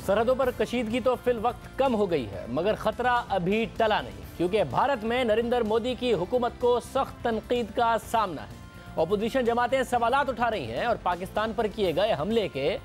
सरहदों पर कशीदगी तो फिल वक्त कम हो गई है, मगर खतरा अभी टला नहीं, क्योंकि भारत में नरेंद्र मोदी की हुकूमत को सख्त तनकीद का सामना है। अपोजिशन जमातें सवालात उठा रही हैं और पाकिस्तान पर किए गए हमले के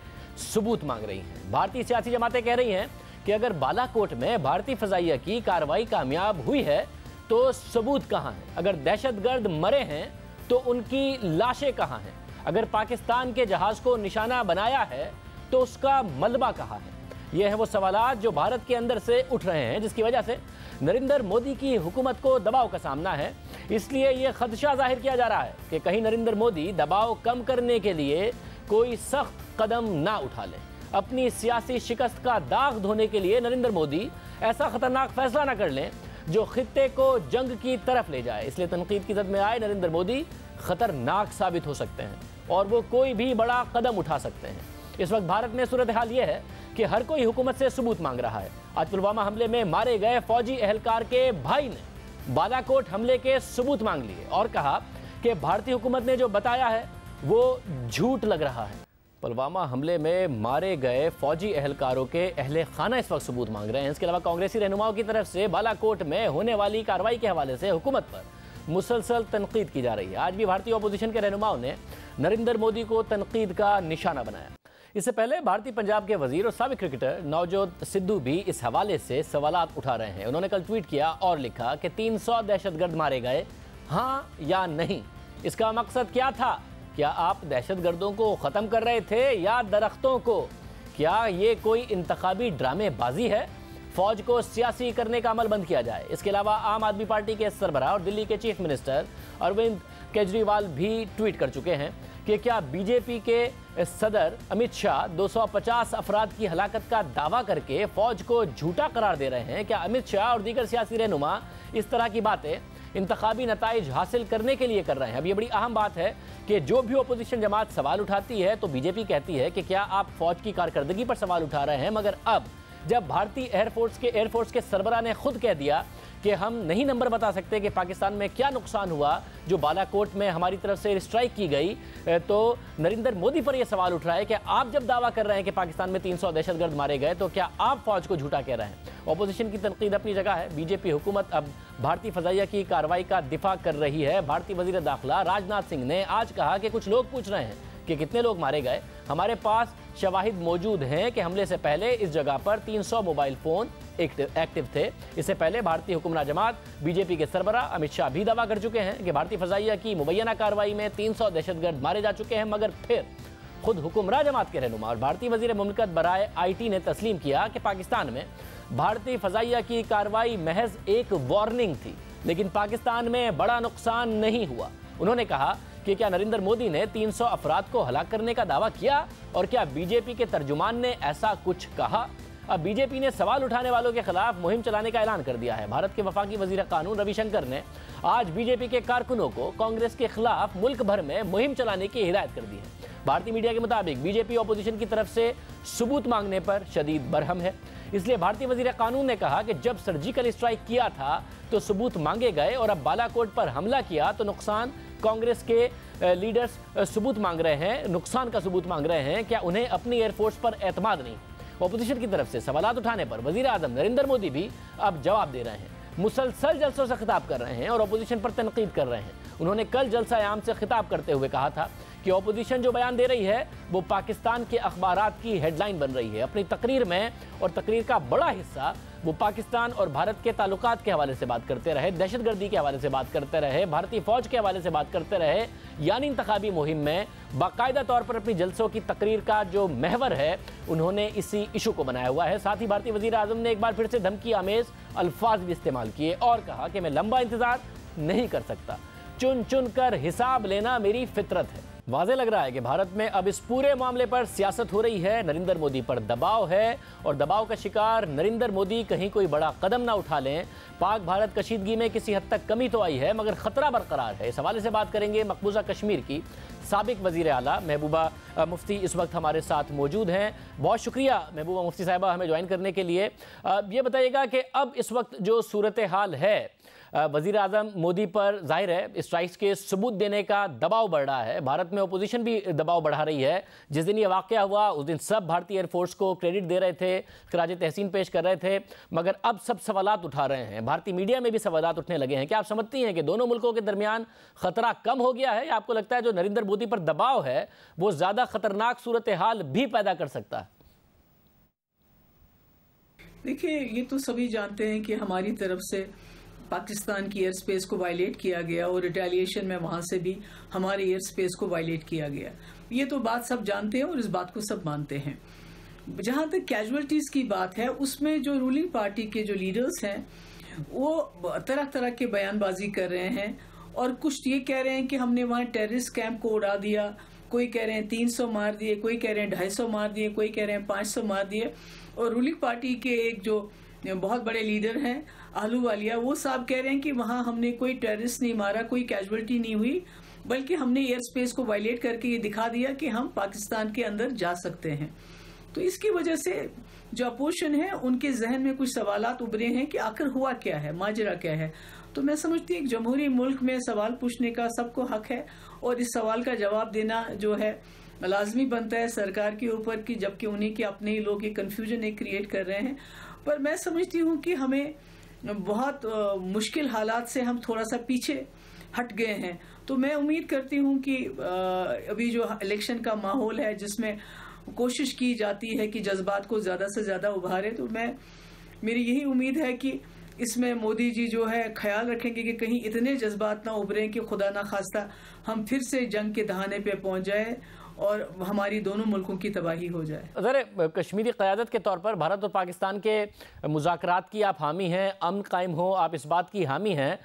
सबूत मांग रही हैं। भारतीय सियासी जमातें कह रही हैं कि अगर बालाकोट में भारतीय फजाइया की कार्रवाई कामयाब हुई है तो सबूत कहाँ हैं? अगर दहशतगर्द मरे हैं तो उनकी लाशें कहाँ हैं? अगर पाकिस्तान के जहाज को निशाना बनाया है तो उसका मलबा कहाँ है? ये है वो सवालात जो भारत के अंदर से उठ रहे हैं, जिसकी वजह से नरेंद्र मोदी की हुकूमत को दबाव का सामना है। इसलिए ये खदशा जाहिर किया जा रहा है कि कहीं नरेंद्र मोदी दबाव कम करने के लिए कोई सख्त कदम ना उठा ले। अपनी सियासी शिकस्त का दाग धोने के लिए नरेंद्र मोदी ऐसा खतरनाक फैसला ना कर लें जो खित्ते को जंग की तरफ ले जाए। इसलिए तनकीद की जद में आए नरेंद्र मोदी खतरनाक साबित हो सकते हैं और वो कोई भी बड़ा कदम उठा सकते हैं। इस वक्त भारत में सूरत हाल ये है कि हर कोई हुकूमत से सबूत मांग रहा है। आज पुलवामा हमले में मारे गए फौजी एहलकार के भाई ने बालाकोट हमले के सबूत मांग लिए और कहा कि भारतीय हुकूमत ने जो बताया है वो झूठ लग रहा है। पुलवामा हमले में मारे गए फौजी एहलकारों के अहले खाना इस वक्त सबूत मांग रहे हैं। इसके अलावा कांग्रेसी रहनुमाओं की तरफ से बालाकोट में होने वाली कार्रवाई के हवाले से हुकूमत पर मुसलसल तनकीद की जा रही है। आज भी भारतीय अपोजिशन के रहनुमाओं ने नरेंद्र मोदी को तनकीद का निशाना बनाया। इससे पहले भारतीय पंजाब के वजीर और साबिक क्रिकेटर नवजोत सिद्धू भी इस हवाले से सवालात उठा रहे हैं। उन्होंने कल ट्वीट किया और लिखा कि 300 दहशतगर्द मारे गए, हाँ या नहीं? इसका मकसद क्या था? क्या आप दहशतगर्दों को ख़त्म कर रहे थे या दरख्तों को? क्या ये कोई इंतखाबी ड्रामेबाजी है? फौज को सियासी करने का अमल बंद किया जाए। इसके अलावा आम आदमी पार्टी के सरबराह और दिल्ली के चीफ मिनिस्टर अरविंद केजरीवाल भी ट्वीट कर चुके हैं कि क्या बीजेपी के सदर अमित शाह 250 अफराद की हलाकत का दावा करके फौज को झूठा करार दे रहे हैं? क्या अमित शाह और दीगर सियासी रहनुमा इस तरह की बातें इंतखाबी नताइज हासिल करने के लिए कर रहे हैं? अब ये बड़ी अहम बात है कि जो भी अपोजिशन जमात सवाल उठाती है तो बीजेपी कहती है कि क्या आप फौज की कारकर्दगी पर सवाल उठा रहे हैं, मगर अब जब भारतीय एयरफोर्स के सरबराह ने खुद कह दिया कि हम नहीं नंबर बता सकते कि पाकिस्तान में क्या नुकसान हुआ जो बालाकोट में हमारी तरफ से स्ट्राइक की गई, तो नरेंद्र मोदी पर यह सवाल उठ रहा है कि आप जब दावा कर रहे हैं कि पाकिस्तान में 300 दहशतगर्द मारे गए तो क्या आप फौज को झूठा कह रहे हैं? ऑपोजिशन की तनकीद अपनी जगह है। बीजेपी हुकूमत अब भारतीय फजाइया की कार्रवाई का दिफा कर रही है। भारतीय वजीर दाखिला राजनाथ सिंह ने आज कहा कि कुछ लोग पूछ रहे हैं कि कितने लोग मारे गए। हमारे पास शवाहिद मौजूद हैं कि हमले से पहले इस जगह पर 300 मोबाइल फोन एक्टिव थे। इससे पहले भारतीय हुक्मरान जमात बीजेपी के सरबराह अमित शाह भी दावा कर चुके हैं कि भारतीय फजाइया की मुबैना कार्रवाई में 300 दहशतगर्द मारे जा चुके हैं, मगर फिर खुद हुक्मरान जमात के रहनुमा और भारतीय वजीर मुमलिकत बराए IT ने तस्लीम किया कि पाकिस्तान में भारतीय फजाइया की कार्रवाई महज एक वार्निंग थी, लेकिन पाकिस्तान में बड़ा नुकसान नहीं हुआ। उन्होंने कहा कि क्या नरेंद्र मोदी ने 300 अफराद को हलाक करने का दावा किया और क्या बीजेपी के तर्जुमान ने ऐसा कुछ कहा? अब बीजेपी ने सवाल उठाने वालों के खिलाफ मुहिम चलाने का ऐलान कर दिया है। भारत के वफाकी वजीर कानून रविशंकर ने आज बीजेपी के कारकुनों को कांग्रेस के खिलाफ मुल्क भर में मुहिम चलाने की हिदायत कर दी है। भारतीय मीडिया के मुताबिक बीजेपी ऑपोजिशन की तरफ से सबूत मांगने पर शदीद बरहम है। इसलिए भारतीय वजीर कानून ने कहा कि जब सर्जिकल स्ट्राइक किया था तो सबूत मांगे गए और अब बालाकोट पर हमला किया तो नुकसान कांग्रेस के लीडर्स सबूत मांग रहे हैं, नुकसान का सबूत मांग रहे हैं। क्या उन्हें अपनी एयरफोर्स पर एतमाद नहीं? ऑपोजिशन की तरफ से सवालात उठाने पर वजीर आजम नरेंद्र मोदी भी अब जवाब दे रहे हैं। मुसलसल जलसों से खिताब कर रहे हैं और ऑपोजिशन पर तनकीद कर रहे हैं। उन्होंने कल जलसा आम से खिताब करते हुए कहा था कि ऑपोजिशन जो बयान दे रही है वो पाकिस्तान के अखबारात की हेडलाइन बन रही है। अपनी तकरीर में और तकरीर का बड़ा हिस्सा वो पाकिस्तान और भारत के ताल्लुकात के हवाले से बात करते रहे, दहशतगर्दी के हवाले से बात करते रहे, भारतीय फौज के हवाले से बात करते रहे। यानी इंतखाबी मुहिम में बाकायदा तौर पर अपनी जलसों की तकरीर का जो महवर है उन्होंने इसी इशू को बनाया हुआ है। साथ ही भारतीय वजीर आजम ने एक बार फिर से धमकी आमेज अल्फाज भी इस्तेमाल किए और कहा कि मैं लंबा इंतजार नहीं कर सकता, चुन चुन कर हिसाब लेना मेरी फितरत है। वाज़ेह लग रहा है कि भारत में अब इस पूरे मामले पर सियासत हो रही है। नरेंद्र मोदी पर दबाव है और दबाव का शिकार नरेंद्र मोदी कहीं कोई बड़ा कदम ना उठा लें। पाक भारत कशीदगी में किसी हद तक कमी तो आई है, मगर खतरा बरकरार है। इस हवाले से बात करेंगे मकबूजा कश्मीर की साबिक वजीर आला महबूबा मुफ्ती इस वक्त हमारे साथ मौजूद हैं। बहुत शुक्रिया महबूबा मुफ्ती साहिबा हमें ज्वाइन करने के लिए। ये बताइएगा कि अब इस वक्त जो सूरत हाल है, वजीर आज़म मोदी पर जाहिर है स्ट्राइक्स के सबूत देने का दबाव बढ़ रहा है, भारत में अपोजिशन भी दबाव बढ़ा रही है। जिस दिन ये वाक़या हुआ उस दिन सब भारतीय एयरफोर्स को क्रेडिट दे रहे थे, खराज तहसीन पेश कर रहे थे, मगर अब सब सवालात उठा रहे हैं, भारतीय मीडिया में भी सवालात उठने लगे हैं। क्या आप समझती हैं कि दोनों मुल्कों के दरमियान खतरा कम हो गया है, या आपको लगता है जो नरेंद्र मोदी पर दबाव है वो ज़्यादा खतरनाक सूरत हाल भी पैदा कर सकता है? देखिए, ये तो सभी जानते हैं कि हमारी तरफ से पाकिस्तान की एयर स्पेस को वायलेट किया गया और रिटेलिएशन में वहां से भी हमारे एयर स्पेस को वायलेट किया गया। ये तो बात सब जानते हैं और इस बात को सब मानते हैं। जहां तक कैजुअलिटीज की बात है, उसमें जो रूलिंग पार्टी के जो लीडर्स हैं वो तरह तरह के बयानबाजी कर रहे हैं, और कुछ ये कह रहे हैं कि हमने वहां टेररिस्ट कैंप को उड़ा दिया, कोई कह रहे हैं 300 मार दिए, कोई कह रहे हैं 250 मार दिए, कोई कह रहे हैं 500 मार दिए। और रूलिंग पार्टी के एक जो बहुत बड़े लीडर हैं आहलूवालिया, वो साहब कह रहे हैं कि वहां हमने कोई टेररिस्ट नहीं मारा, कोई कैजुअलिटी नहीं हुई, बल्कि हमने एयर स्पेस को वायलेट करके ये दिखा दिया कि हम पाकिस्तान के अंदर जा सकते हैं। तो इसकी वजह से जो अपोजिशन है उनके जहन में कुछ सवालात उभरे हैं कि आखिर हुआ क्या है, माजरा क्या है। तो मैं समझती हूँ एक जमहूरी मुल्क में सवाल पूछने का सबको हक है, और इस सवाल का जवाब देना जो है लाजमी बनता है सरकार के ऊपर, कि जबकि उन्हीं के अपने ही लोग ये कन्फ्यूजन एक क्रिएट कर रहे हैं। पर मैं समझती हूँ कि हमें बहुत मुश्किल हालात से हम थोड़ा सा पीछे हट गए हैं। तो मैं उम्मीद करती हूँ कि अभी जो इलेक्शन का माहौल है जिसमें कोशिश की जाती है कि जज्बात को ज़्यादा से ज़्यादा उभारे, तो मेरी यही उम्मीद है कि इसमें मोदी जी जो है ख्याल रखेंगे कि कहीं इतने जज्बात ना उभरें कि खुदा ना खास्ता हम फिर से जंग के दहाने पे पहुंच जाए और हमारी दोनों मुल्कों की तबाही हो जाए। ज़रा कश्मीरी क़यादत के तौर पर भारत और पाकिस्तान के मुज़ाकरात की आप हामी हैं, अमन कायम हो, आप इस बात की हामी हैं,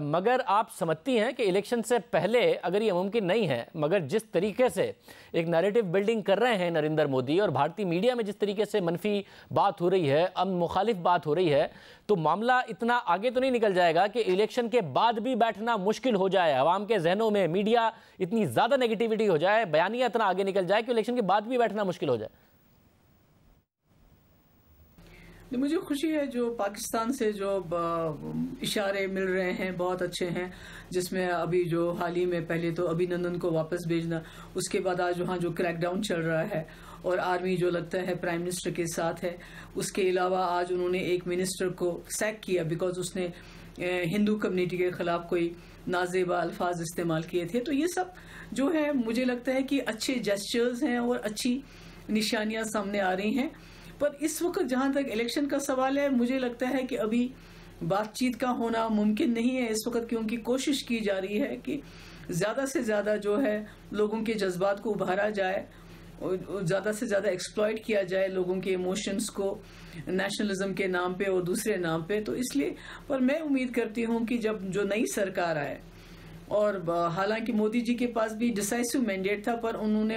मगर आप समझती हैं कि इलेक्शन से पहले अगर ये मुमकिन नहीं है, मगर जिस तरीके से एक नैरेटिव बिल्डिंग कर रहे हैं नरेंद्र मोदी और भारतीय मीडिया में जिस तरीके से मनफी बात हो रही है, अमन मुखालिफ बात हो रही है, तो मामला इतना आगे तो नहीं निकल जाएगा कि इलेक्शन के बाद भी बैठना मुश्किल हो जाए, अवाम के जहनों में मीडिया इतनी ज़्यादा नेगेटिविटी हो जाए, बयानिया इतना आगे निकल जाए कि इलेक्शन के बाद भी बैठना मुश्किल हो जाए? मुझे खुशी है जो पाकिस्तान से जो इशारे मिल रहे हैं बहुत अच्छे हैं, जिसमें अभी जो हाल ही में पहले तो अभिनंदन को वापस भेजना, उसके बाद आज वहाँ जो क्रैकडाउन चल रहा है और आर्मी जो लगता है प्राइम मिनिस्टर के साथ है, उसके अलावा आज उन्होंने एक मिनिस्टर को सैक किया बिकॉज उसने हिंदू कम्युनिटी के खिलाफ कोई नाजेबा अल्फाज इस्तेमाल किए थे। तो ये सब जो है मुझे लगता है कि अच्छे जेस्चर्स हैं और अच्छी निशानियां सामने आ रही हैं। पर इस वक्त जहां तक इलेक्शन का सवाल है, मुझे लगता है कि अभी बातचीत का होना मुमकिन नहीं है इस वक्त, क्योंकि कोशिश की जा रही है कि ज़्यादा से ज़्यादा जो है लोगों के जज्बात को उभारा जाए और ज़्यादा से ज़्यादा एक्सप्लॉइट किया जाए लोगों के इमोशंस को नेशनलिज्म के नाम पे और दूसरे नाम पे। तो इसलिए पर मैं उम्मीद करती हूँ कि जब जो नई सरकार आए, और हालांकि मोदी जी के पास भी डिसाइसिव मैंडेट था पर उन्होंने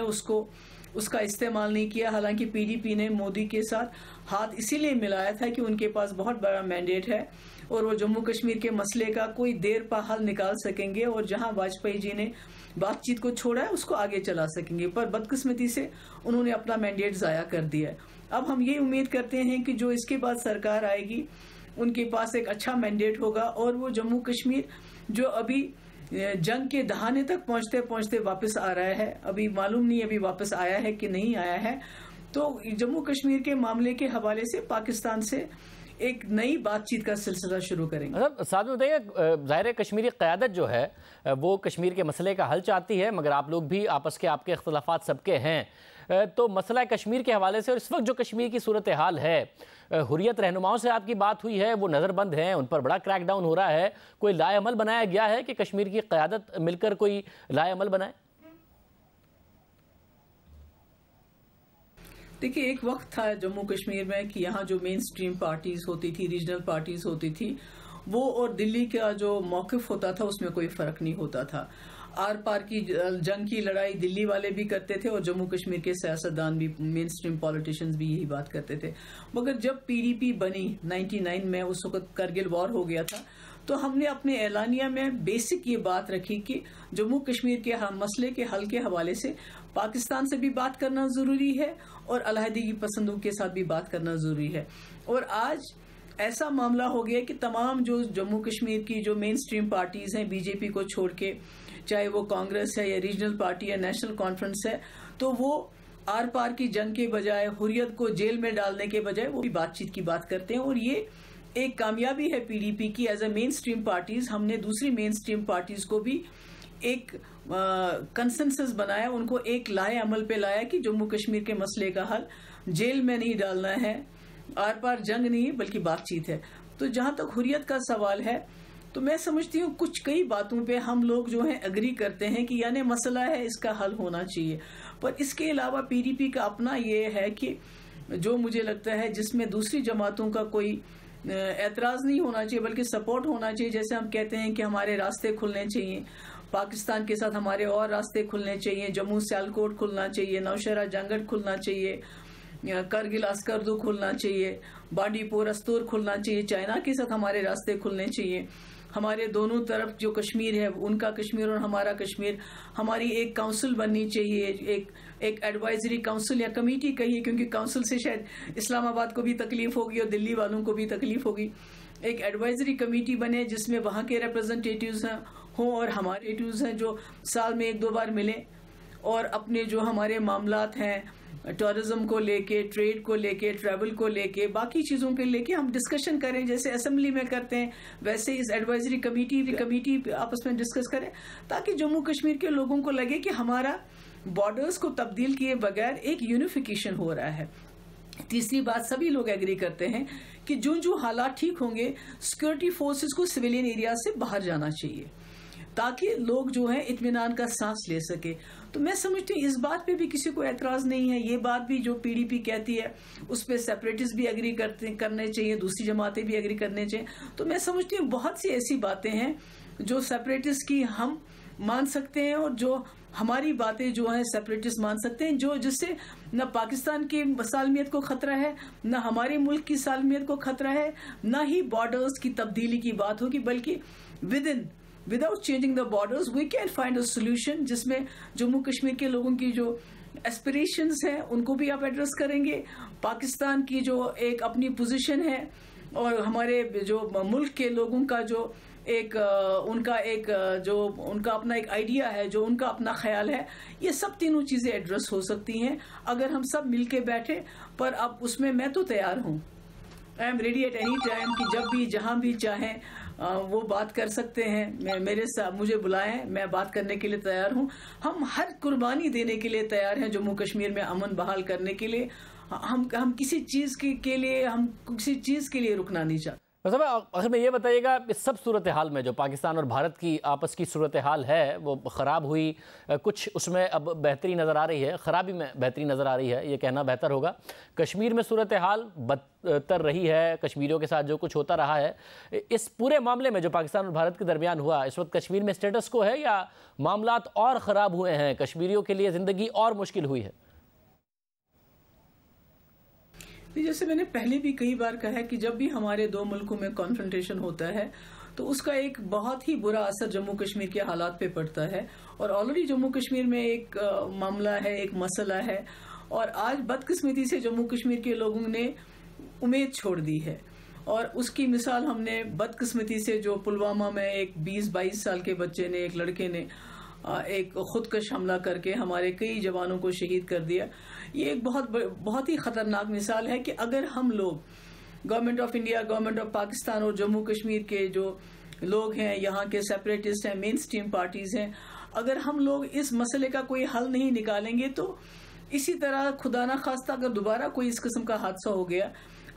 उसका इस्तेमाल नहीं किया। हालांकि पीडीपी ने मोदी के साथ हाथ इसीलिए मिलाया था कि उनके पास बहुत बड़ा मैंडेट है और वो जम्मू कश्मीर के मसले का कोई देर पा हल निकाल सकेंगे, और जहां वाजपेयी जी ने बातचीत को छोड़ा है उसको आगे चला सकेंगे। पर बदकिस्मती से उन्होंने अपना मैंडेट ज़ाया कर दिया है। अब हम ये उम्मीद करते हैं कि जो इसके बाद सरकार आएगी उनके पास एक अच्छा मैंडेट होगा, और वो जम्मू कश्मीर जो अभी जंग के दहाने तक पहुंचते पहुंचते वापस आ रहा है, अभी मालूम नहीं अभी वापस आया है कि नहीं आया है, तो जम्मू कश्मीर के मामले के हवाले से पाकिस्तान से एक नई बातचीत का सिलसिला शुरू करेंगे। साथ में बताइए, ज़ाहिर है कश्मीरी क़यादत जो है वो कश्मीर के मसले का हल चाहती है, मगर आप लोग भी आपस के आपके इख्तलाफात सबके हैं, तो मसला कश्मीर के हवाले से और इस वक्त जो कश्मीर की सूरत हाल है, हुर्रियत रहनुमाओं से आपकी बात हुई है, वो नज़रबंद हैं, उन पर बड़ा क्रैकडाउन हो रहा है, कोई लाएअमल बनाया गया है कि कश्मीर की क़यादत मिलकर कोई लाएअमल बनाए? देखिए, एक वक्त था जम्मू कश्मीर में कि यहाँ जो मेन स्ट्रीम पार्टीज होती थी, रीजनल पार्टीज होती थी, वो और दिल्ली का जो मौक़िफ़ होता था उसमें कोई फ़र्क नहीं होता था। आर पार की जंग की लड़ाई दिल्ली वाले भी करते थे और जम्मू कश्मीर के सियासतदान भी, मेन स्ट्रीम पॉलिटिशियंस भी यही बात करते थे। मगर जब पीडीपी बनी 99 में, उस वक्त करगिल वॉर हो गया था, तो हमने अपने एलानिया में बेसिक ये बात रखी कि जम्मू कश्मीर के मसले के हल के हवाले से पाकिस्तान से भी बात करना जरूरी है और अलहदगी पसंदों के साथ भी बात करना जरूरी है। और आज ऐसा मामला हो गया कि तमाम जो जम्मू कश्मीर की जो मेन स्ट्रीम पार्टीज हैं, बीजेपी को छोड़ के, चाहे वो कांग्रेस है या रीजनल पार्टी या नेशनल कॉन्फ्रेंस है, तो वो आर पार की जंग के बजाय, हुर्रियत को जेल में डालने के बजाय वो भी बातचीत की बात करते हैं। और ये एक कामयाबी है पीडीपी की। As a mainstream parties हमने दूसरी मेन स्ट्रीम पार्टीज को भी एक कंसेंसस बनाया, उनको एक लाए अमल पे लाया कि जम्मू कश्मीर के मसले का हल जेल में नहीं डालना है, आर पार जंग नहीं बल्कि बातचीत है। तो जहां तक हुर्रियत का सवाल है, तो मैं समझती हूँ कुछ कई बातों पे हम लोग जो है एग्री करते हैं कि यानी मसला है, इसका हल होना चाहिए। पर इसके अलावा पीडीपी का अपना ये है कि जो मुझे लगता है जिसमें दूसरी जमातों का कोई एतराज नहीं होना चाहिए बल्कि सपोर्ट होना चाहिए। जैसे हम कहते हैं कि हमारे रास्ते खुलने चाहिए, पाकिस्तान के साथ हमारे और रास्ते खुलने चाहिए, जम्मू सियालकोट खुलना चाहिए, नौशहरा जंगट खुलना चाहिए, करगिल अस्करदू खुलना चाहिए, बांडीपुर अस्तूर खुलना चाहिए, चाइना के साथ हमारे रास्ते खुलने चाहिए, हमारे दोनों तरफ जो कश्मीर है उनका कश्मीर और हमारा कश्मीर, हमारी एक काउंसिल बननी चाहिए, एक एडवाइजरी काउंसिल या कमेटी कहिए, क्योंकि काउंसिल से शायद इस्लामाबाद को भी तकलीफ होगी और दिल्ली वालों को भी तकलीफ होगी। एक एडवाइजरी कमेटी बने जिसमें वहां के रिप्रेजेंटेटिव्स हों और हमारे रिप्रेजेंटेटिव्स हैं जो साल में 1-2 बार मिलें और अपने जो हमारे मामलात हैं टूरिज्म को लेके, ट्रेड को लेके, ट्रैवल को लेके, बाकी चीज़ों के लेके हम डिस्कशन करें, जैसे असेंबली में करते हैं वैसे इस एडवाइजरी कमेटी आपस में डिस्कस करें, ताकि जम्मू कश्मीर के लोगों को लगे कि हमारा बॉर्डर्स को तब्दील किए बगैर एक यूनिफिकेशन हो रहा है। तीसरी बात, सभी लोग एग्री करते हैं कि जो हालात ठीक होंगे, सिक्योरिटी फोर्सेस को सिविलियन एरिया से बाहर जाना चाहिए ताकि लोग जो है इत्मीनान का सांस ले सके। तो मैं समझती हूँ इस बात पे भी किसी को एतराज नहीं है। ये बात भी जो पीडीपी कहती है उस पर सेपरेटिस्ट भी एग्री करने चाहिए, दूसरी जमातें भी एग्री करने चाहिए। तो मैं समझती हूँ बहुत सी ऐसी बातें हैं जो सेपरेटिस्ट की हम मान सकते हैं और जो हमारी बातें जो है सेपरेटिस्ट मान सकते हैं, जो जिससे न पाकिस्तान की सालमियत को खतरा है, न हमारे मुल्क की सालमियत को खतरा है, न ही बॉर्डर्स की तब्दीली की बात होगी, बल्कि without changing the borders we can find a solution जिसमें जम्मू कश्मीर के लोगों की जो एस्पिरेशंस हैं उनको भी आप एड्रेस करेंगे, पाकिस्तान की जो एक अपनी पोजीशन है और हमारे जो मुल्क के लोगों का जो उनका अपना एक आइडिया है, जो उनका अपना ख्याल है, ये सब तीनों चीजें एड्रेस हो सकती हैं अगर हम सब मिलके बैठे। पर अब उसमें मैं तो तैयार हूँ, I am ready at any time कि जब भी जहां भी चाहें वो बात कर सकते हैं। मेरे साथ मुझे बुलाएं, मैं बात करने के लिए तैयार हूं। हम हर कुर्बानी देने के लिए तैयार हैं जम्मू कश्मीर में अमन बहाल करने के लिए। हम किसी चीज के लिए रुकना नहीं चाहते। आखिर में ये बताइएगा, इस सब सूरत हाल में जो पाकिस्तान और भारत की आपस की सूरत हाल है वो ख़राब हुई, कुछ उसमें अब बेहतरी नज़र आ रही है, ख़राबी में बेहतरी नज़र आ रही है, ये कहना बेहतर होगा। कश्मीर में सूरत हाल बदतर रही है, कश्मीरियों के साथ जो कुछ होता रहा है, इस पूरे मामले में जो पाकिस्तान और भारत के दरमियान हुआ, इस वक्त कश्मीर में स्टेटस को है या मामलात और ख़राब हुए हैं, कश्मीरियों के लिए ज़िंदगी और मुश्किल हुई है? जैसे मैंने पहले भी कई बार कहा है कि जब भी हमारे दो मुल्कों में कॉन्फ्रंटेशन होता है तो उसका एक बहुत ही बुरा असर जम्मू कश्मीर के हालात पे पड़ता है। और ऑलरेडी जम्मू कश्मीर में एक मामला है, एक मसला है, और आज बदकिस्मती से जम्मू कश्मीर के लोगों ने उम्मीद छोड़ दी है। और उसकी मिसाल हमने बदकिस्मती से जो पुलवामा में एक 20-22 साल के बच्चे ने, एक लड़के ने एक खुदकश हमला करके हमारे कई जवानों को शहीद कर दिया। ये एक बहुत ही खतरनाक मिसाल है कि अगर हम लोग, government of India, government of Pakistan और जम्मू कश्मीर के जो लोग हैं, यहाँ के सेपरेटिस्ट हैं, मेन स्ट्रीम पार्टीज हैं, अगर हम लोग इस मसले का कोई हल नहीं निकालेंगे तो इसी तरह खुदा ना खास्ता अगर दोबारा कोई इस किस्म का हादसा हो गया,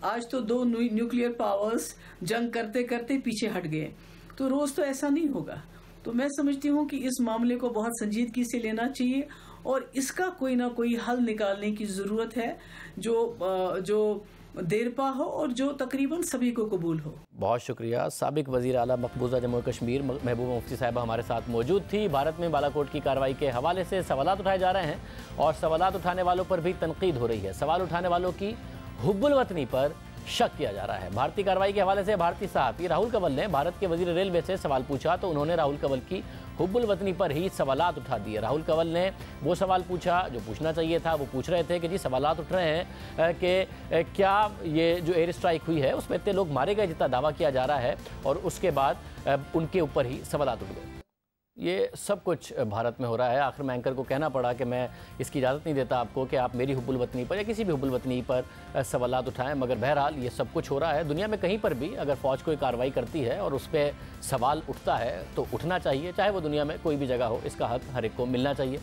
आज तो 2 न्यूक्लियर पावर्स जंग करते करते पीछे हट गए, तो रोज तो ऐसा नहीं होगा। तो मैं समझती हूँ कि इस मामले को बहुत संजीदगी से लेना चाहिए और इसका कोई ना कोई हल निकालने की जरूरत है जो देरपा हो और जो तकरीबन सभी को कबूल हो। बहुत शुक्रिया। साबिक वजीर आला मकबूजा जम्मू कश्मीर महबूबा मुफ्ती साहिबा हमारे साथ मौजूद थी। भारत में बालाकोट की कार्रवाई के हवाले से सवालात उठाए जा रहे हैं और सवालात उठाने वालों पर भी तनकीद हो रही है। सवाल उठाने वालों की हुब्बुल वतनी पर शक किया जा रहा है। भारतीय कार्रवाई के हवाले से भारतीय सहाफ़ी राहुल कंवल ने भारत के वजीर रेलवे से सवाल पूछा तो उन्होंने राहुल कंवल की हुब्बुल वतनी पर ही सवालात उठा दिए। राहुल कंवल ने वो सवाल पूछा जो पूछना चाहिए था। वो पूछ रहे थे कि जी सवालात उठ रहे हैं कि क्या ये जो एयर स्ट्राइक हुई है उसमें इतने लोग मारे गए जितना दावा किया जा रहा है, और उसके बाद उनके ऊपर ही सवालात उठ गए। ये सब कुछ भारत में हो रहा है। आखिर में एंकर को कहना पड़ा कि मैं इसकी इजाज़त नहीं देता आपको कि आप मेरी हुब्बुल वतनी पर या किसी भी हुब्बुल वतनी पर सवालात उठाएं, मगर बहरहाल ये सब कुछ हो रहा है। दुनिया में कहीं पर भी अगर फ़ौज कोई कार्रवाई करती है और उस पर सवाल उठता है तो उठना चाहिए, चाहे वो दुनिया में कोई भी जगह हो। इसका हक हर एक को मिलना चाहिए।